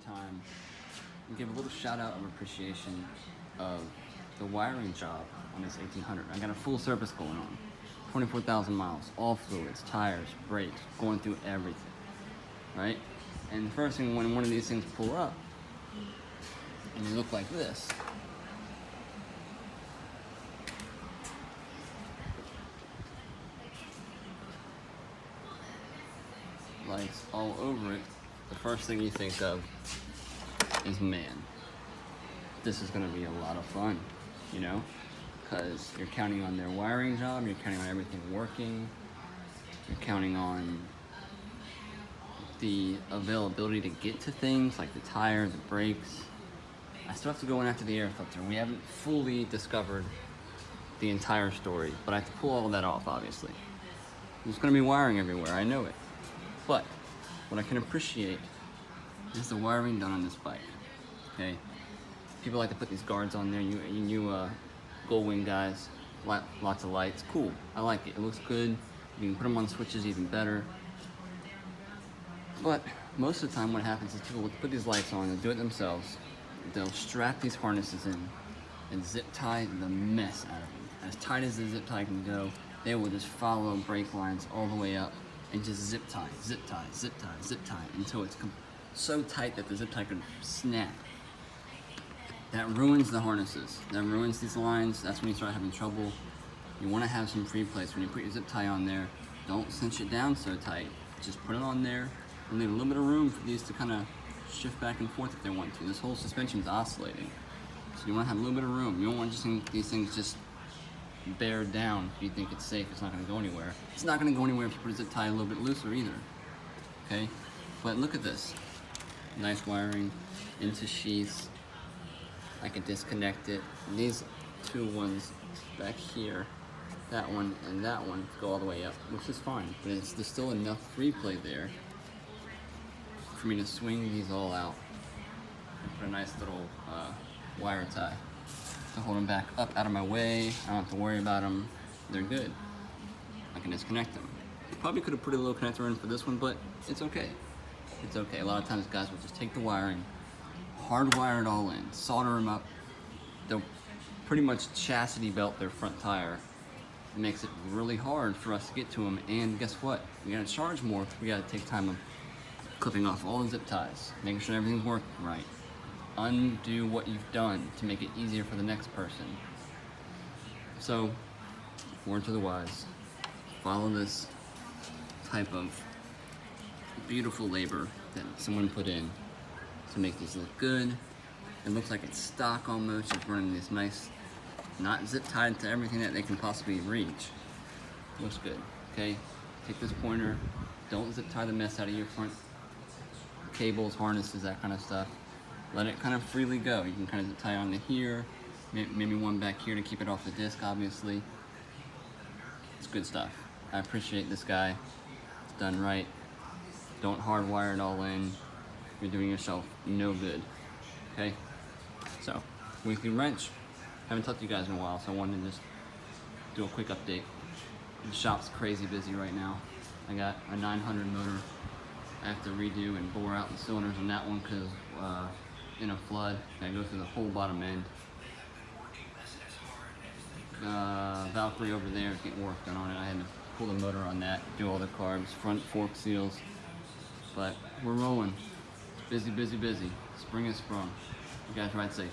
time and give a little shout out of appreciation of the wiring job on this 1800. I got a full service going on, 24,000 miles, all fluids, tires, brakes, going through everything, right? And the first thing when one of these things pull up and you look like this, lights all over it, the first thing you think of is, man, this is gonna be a lot of fun, you know? Because you're counting on their wiring job, you're counting on everything working, you're counting on the availability to get to things like the tire, the brakes. I still have to go in after the air filter. We haven't fully discovered the entire story, but I have to pull all that off, obviously. There's gonna be wiring everywhere, I know it. But what I can appreciate is the wiring done on this bike, okay? People like to put these guards on there, you Gold Wing guys, lots of lights, cool, I like it, it looks good. You can put them on switches even better. But most of the time what happens is people will put these lights on, they'll do it themselves, they'll strap these harnesses in and zip tie the mess out of them. As tight as the zip tie can go, they will just follow brake lines all the way up and just zip tie, zip tie, zip tie, zip tie until it's so tight that the zip tie could snap. That ruins the harnesses. That ruins these lines. That's when you start having trouble. You want to have some free place. When you put your zip tie on there, don't cinch it down so tight. Just put it on there and leave a little bit of room for these to kind of shift back and forth if they want to. This whole suspension is oscillating. So you want to have a little bit of room. You don't want these things just bear down if you think it's safe. It's not going to go anywhere. It's not going to go anywhere if you put a zip tie a little bit looser either. Okay? But look at this. Nice wiring into sheaths. I can disconnect it. And these two ones back here, that one and that one, go all the way up, which is fine. But there's still enough free play there for me to swing these all out and put a nice little wire tie to hold them back up out of my way. I don't have to worry about them. They're good. I can disconnect them. Probably could have put a little connector in for this one, but it's okay. It's okay. A lot of times guys will just take the wiring, hardwire it all in, solder them up. They'll pretty much chastity belt their front tire. It makes it really hard for us to get to them, and guess what? We gotta charge more. We gotta take time of clipping off all the zip ties, making sure everything's working right. Undo what you've done to make it easier for the next person. So, word to the wise, follow this type of beautiful labor that someone put in to make these look good. It looks like it's stock almost, just running this nice, not zip tied to everything that they can possibly reach. Looks good, okay? Take this pointer, don't zip tie the mess out of your front cables, harnesses, that kind of stuff. Let it kind of freely go. You can kind of zip tie onto here, maybe one back here to keep it off the disc, obviously. It's good stuff. I appreciate this guy. It's done right. Don't hardwire it all in. You're doing yourself no good, okay? So, weekly wrench. Haven't talked to you guys in a while, so I wanted to just do a quick update. The shop's crazy busy right now. I got a 900 motor. I have to redo and bore out the cylinders on that one because in a flood, I go through the whole bottom end. Valkyrie over there is getting work done on it. I had to pull the motor on that, do all the carbs, front fork seals. But we're rolling. Busy, busy, busy. Spring is sprung. You guys ride safe.